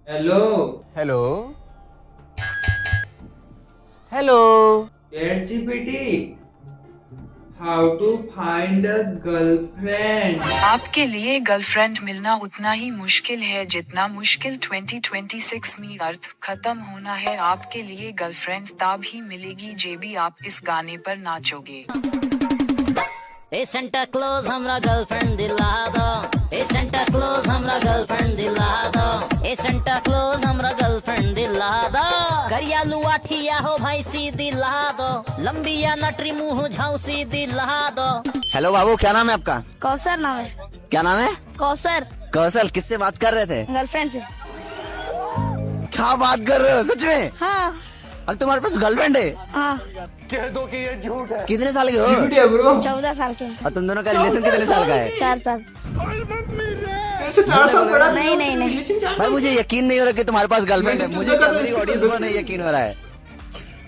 Hello. Hello hello. Chat GPT, how to find a girlfriend. आपके लिए girlfriend मिलना उतना ही मुश्किल है जितना मुश्किल 2026 में अर्थ खत्म होना है। आपके लिए गर्लफ्रेंड तब ही मिलेगी जेबी आप इस गाने पर नाचोगे। ए सेंटा क्लॉज हमरा गर्लफ्रेंड दिला दो। ए सेंटा क्लॉज हमरा गर्लफ्रेंड दिला दो। ए सेंटा क्लॉज हमरा गर्लफ्रेंड दिला दो। करिया लुआठिया हो भाई सी दिला दो। लंबिया नटरी मुंह झांसी दिला दो। हेलो बाबू, क्या नाम है आपका? कौसर नाम है। क्या नाम है? कौसर। कौशल, किससे बात कर रहे थे? गर्लफ्रेंड से। क्या बात कर रहे हो सच में? हाँ अब तुम्हारे पास गर्लफ्रेंड है? हाँ। कितने साल के हो? झूठ है ब्रो। 14 साल के। और तुम दोनों का रिलेशन कितने साल का है? 4 साल। तेरे से 4 साल बड़ा। नहीं, नहीं, नहीं। रिलेशन 4 भाई साल। मुझे यकीन नहीं हो रहा कि तुम्हारे पास गर्लफ्रेंड है। मैं तो मुझे तुझे क्या, कर मेरी रहा ऑडियंस हूँ। को नहीं यकीन हो रहा है।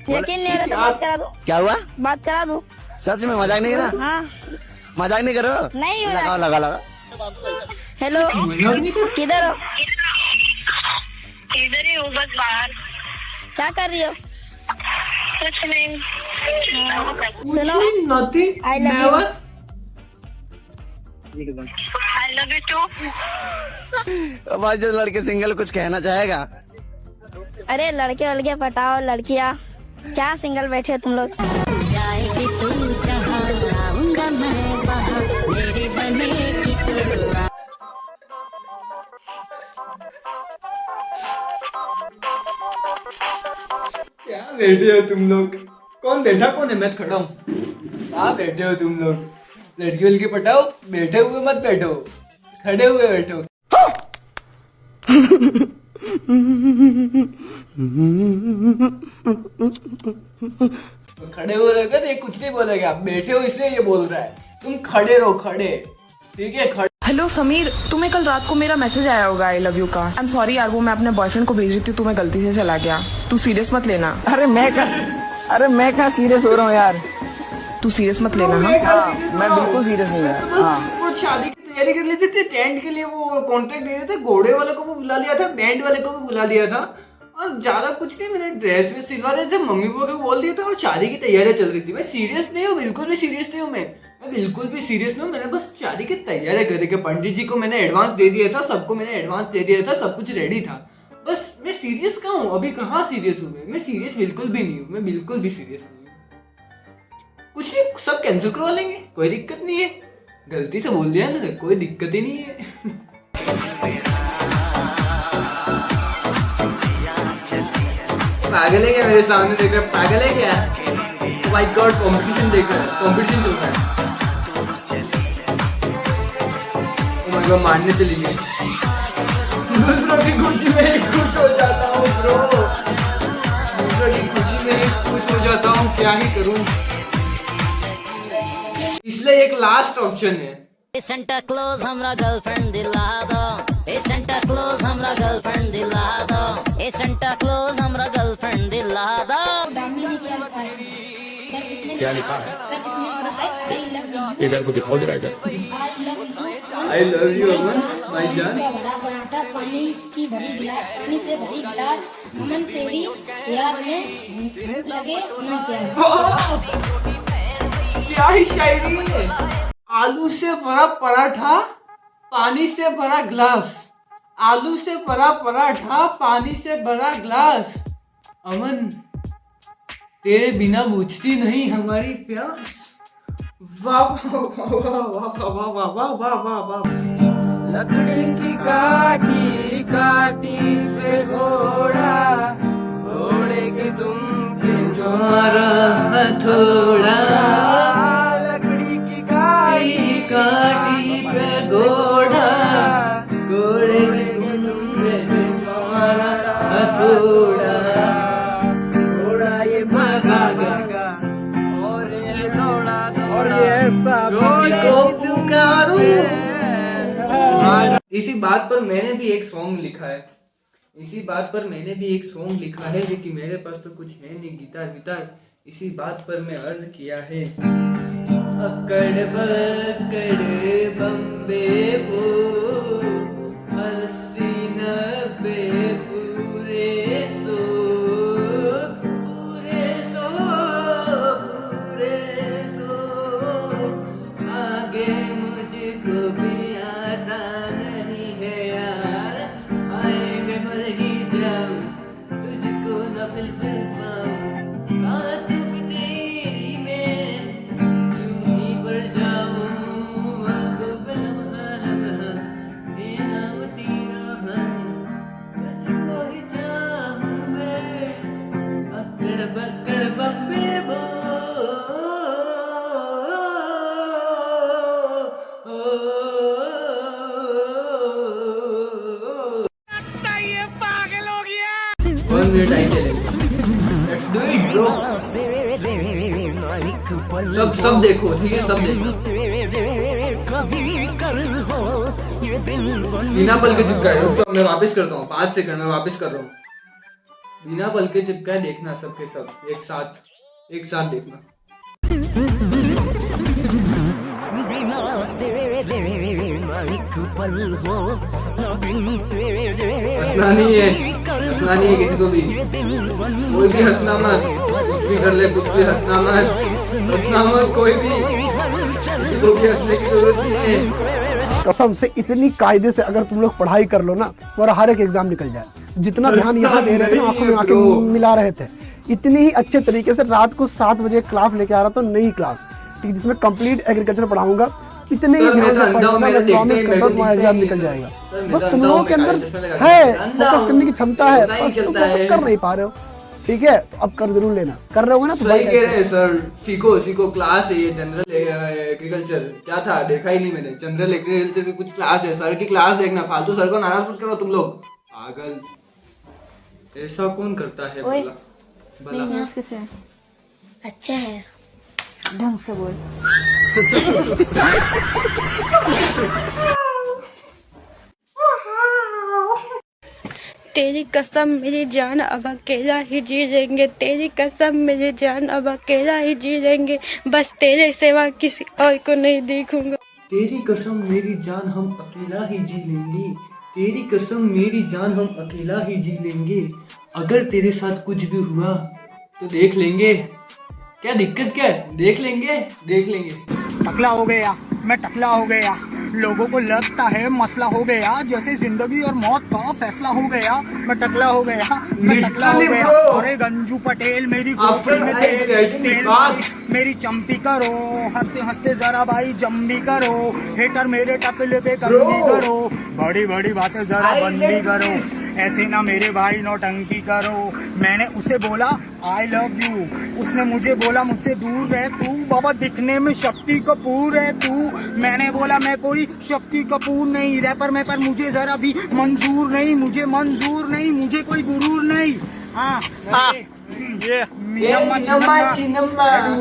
यकीन नहीं हो रहा तो बात करा दो। क्या हुआ? बात करा दो। सच में मजाक नहीं करा? हाँ। मजाक नहीं करो? नहीं हो लगाओ रहा। लगा लगा। हेलो, मजाक नहीं कर। किधर हो? इधर ही हूँ, बस बाहर। क्या कर रही हो? कुछ नहीं। सुनो, nothing, I love you. Never. I love you too. अब आज जो लड़के सिंगल कुछ कहना चाहेगा? अरे लड़के वलके पटाओ, लड़कियाँ क्या सिंगल बैठे हो तुम लोग? जाएगी तू जहाँ आऊंगा मैं वहाँ मेरी बनेगी तू। क्या बैठे हो तुम लोग? कौन बैठा, कौन है? मैं खड़ा हूँ। क्या बैठे हो तुम लोग? लड़की वलकी पटाओ, बैठे हुए मत बैठो, खड़े हुए बैठो। खड़े हुए रहेगा तो ये कुछ नहीं बोलेगा। आप बैठे हो इसलिए ये बोल रहा है। तुम खड़े रहो, खड़े। ठीक है, खड़े। हेलो समीर, तुम्हें कल रात को मेरा मैसेज आया होगा आई लव यू का। आई एम सॉरी यार, वो मैं अपने बॉयफ्रेंड को भेज रही थी तो मैं गलती से चला गया। तू सीरियस मत लेना। अरे मैं कहाँ सीरियस हो रहा हूँ यार। तू सीरियस मत लेना। मैं हाँ क्या serious हो मैं रहा हूँ? बिल्कुल सीरियस नहीं है। बस हाँ। वो शादी की तैयारी कर लेते थे। टेंट के लिए वो कॉन्ट्रैक्ट दे रहे थे। घोड़े वाले को भी बुला लिया था, बैंड वाले को भी बुला लिया था, और ज्यादा कुछ नहीं। मैंने ड्रेस भी सिलवा दिए थे, मम्मी पापा को बोल दिया था, और शादी की तैयारियां चल रही थी। मैं सीरियस नहीं हूँ, बिल्कुल भी सीरियस नहीं हूँ। मैं बिल्कुल भी सीरियस नहीं हूँ। मैंने बस शादी की तैयारियां कर रखी। पंडित जी को मैंने एडवांस दे दिया था, सबको मैंने एडवांस दे दिया था, सब कुछ रेडी था। बस मैं सीरियस कहाँ हूँ? अभी कहाँ सीरियस हूँ? मैं सीरियस बिल्कुल भी नहीं हूँ। मैं बिल्कुल भी सीरियस नहीं हूँ। कुछ नहीं, सब कैंसिल करवा लेंगे, कोई दिक्कत नहीं है। गलती से बोल दिया ना, कोई दिक्कत ही नहीं है। पागल है क्या? मेरे सामने देख रहा है, पागल है क्या? माय गॉड, कंपटीशन देख रहा है, कंपटीशन चल रहा है। ओ माय गॉड, मारने चली गई। दूसरों की खुशी में ही खुश हो जाता हूँ ब्रो। दूसरों की खुशी में ही खुश हो जाता हूँ, क्या ही करूँ। इसलिए एक लास्ट ऑप्शन है। ए सेंटा क्लॉज हमरा गर्लफ्रेंड दिला दो। ए सेंटा क्लॉज हमरा गर्लफ्रेंड दिला दो। ए सेंटा क्लॉज हमरा गर्लफ्रेंड दिला दो। क्या लिखा है? इधर को दिखाओ जरा इधर। आई लव यू अमन भाई जान। भरा पराठा पानी की भरी गिलास, पानी से भरी गिलास, अमन तेरी याद में भूख लगे ना प्यास। क्या ही शायरी है। आलू से भरा पराठा, पानी से भरा ग्लास। आलू से भरा पराठा, पानी से भरा ग्लास। अमन तेरे बिना बुझती नहीं हमारी प्यास। वाह वाह वाह वाह वाह वाह वाह वाह वाह वाह। लकड़ी की काठी काठी पे घोड़ा, घोड़े के दुम पे जो थोड़ा लकड़ी की काटी पे घोड़ा, घोड़े की दुम पे मारा हथौड़ा। घोड़ा ये भागा और ये दौड़ा और ये ऐसा मुझको पुकारूं। इसी बात पर मैंने भी एक सॉन्ग लिखा है। इसी बात पर मैंने भी एक सॉन्ग लिखा है, लेकिन मेरे पास तो कुछ है नहीं गिटार विटार। इसी बात पर मैं अर्ज किया है। अकड़ बकड़ बम्बे वो 80 90 1 मिनट आई चलेगा। Let's do it bro. सब देखो, ठीक है, सब देखो। बिना पल के चिपकाए, रुक जाओ, मैं वापस करता हूँ, 5 सेकंड में वापस कर रहा हूँ। बिना पल के चिपकाए देखना, सबके सब एक साथ देखना। हंसना नहीं है किसी को भी, कोई भी हंसना मत, कुछ भी कर ले, कुछ भी हंसना मत कोई भी, किसी को भी हंसने की जरूरत नहीं है। कसम से इतनी कायदे से अगर तुम लोग पढ़ाई कर लो ना, और हर एक एग्जाम निकल जाए। जितना ध्यान यहाँ दे रहे थे, आंखों में आंखें मिला रहे थे, इतनी ही अच्छे तरीके से रात को 7 बजे क्लास लेके आ रहा था, नई क्लास, ठीक, जिसमें कंप्लीट एग्रीकल्चर पढ़ाऊंगा। इतने ही ध्यान से पढ़ना, एग्जाम निकल जाएगा। बस तुम लोगों के अंदर है, फोकस करने की क्षमता है, फोकस कर नहीं पा रहे हो, ठीक है, तो अब कर जरूर लेना। कर रहे होगे ना तो सही कह रहे हैं सर। सीखो क्लास है ये, जनरल एग्रीकल्चर क्या था, देखा ही नहीं मैंने। जनरल एग्रीकल्चर की कुछ क्लास है, सर की क्लास देखना, फालतू सर को नाराज मत करो तुम लोग, पागल। ऐसा कौन करता है भला? अच्छा है, ढंग से बोल। तेरी कसम मेरी जान अब अकेला ही जी लेंगे, तेरी कसम मेरी जान अब अकेला ही जी लेंगे, बस तेरे सिवा किसी और को नहीं देखूंगा। तेरी कसम मेरी जान हम अकेला ही जी लेंगे, तेरी कसम मेरी जान हम अकेला ही जी लेंगे, अगर तेरे साथ कुछ भी हुआ तो देख लेंगे, क्या दिक्कत क्या है, देख लेंगे। टकला हो गया, मैं टकला हो गया, लोगों को लगता है मसला हो गया, जैसे जिंदगी और मौत का फैसला हो गया। मैं टकला हो गया, मैं टकला हो गया। अरे गंजू पटेल मेरी खोपड़ी में तेल मेरी चंपी करो, हंसते हंसते जरा भाई जम्बी करो, हेटर मेरे टकले पे कमी करो, बड़ी बड़ी बातें जरा बंदी करो, ऐसे ना मेरे भाई नौटंकी करो। मैंने उसे बोला आई लव यू, उसने मुझे बोला मुझसे दूर रह तू, बाबा दिखने में शक्ति कपूर है तू। मैंने बोला मैं कोई शक्ति कपूर नहीं, रैपर में, पर मुझे जरा भी मंजूर नहीं, मुझे मंजूर नहीं, मुझे कोई गुरूर नहीं। हाँ ये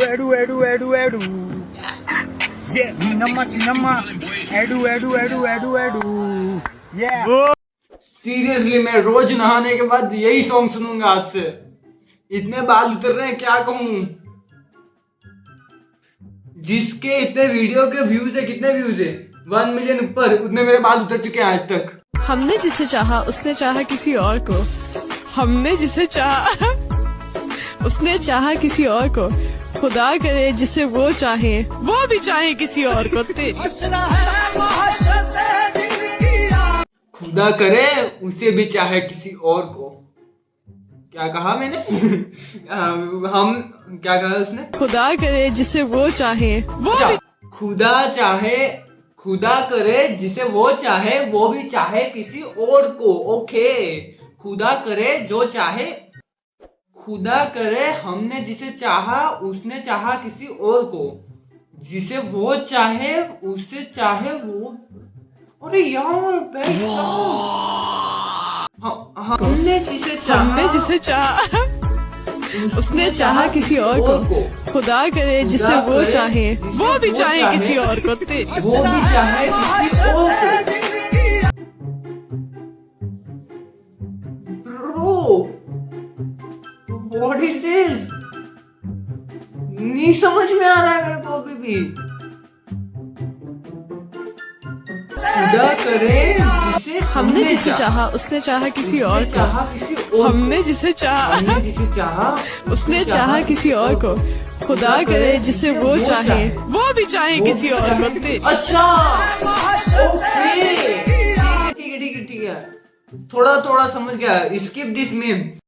एडू एडू एडू एडू, ये मीनम्मा चिनम्मा, एडू एडू एडू एडू एडू, ये। सीरियसली मैं रोज नहाने के बाद यही सॉन्ग सुनूंगा आज से। इतने बाल उतर रहे हैं, क्या कहूं। जिसके इतने वीडियो के व्यूज है, कितने व्यूज है, 1 मिलियन ऊपर, उतने मेरे बाल उतर चुके हैं आज तक। हमने जिसे चाहा उसने चाहा किसी और को, हमने जिसे चाहा उसने चाहा किसी और को, खुदा करे जिसे वो चाहे वो भी चाहे किसी और को। खुदा करे उसे भी चाहे किसी और को। क्या कहा मैंने? हम क्या कहा उसने? खुदा करे जिसे वो चाहे वो भी, खुदा करे जिसे वो चाहे वो भी चाहे किसी और को। ओके, खुदा करे जो चाहे, खुदा करे हमने जिसे चाहा उसने चाहा किसी और को, जिसे वो चाहे उसे चाहे वो। अरे यार हमने जिसे चाहा उसने चाहा किसी और को, खुदा करे जिसे वो चाहे वो भी चाहे किसी और को, वो भी चाहे किसी और को। Bro what is this? नहीं समझ में आ रहा है मेरे को अभी भी। खुदा करे जिसे हमने जिसे चाहा उसने चाहा किसी और को, हमने जिसे चाहा उसने चाहा किसी और को, खुदा करे जिसे वो चाहे वो भी चाहे किसी और को। अच्छा ओके, ठीक है, थोड़ा समझ गया। Skip this meme.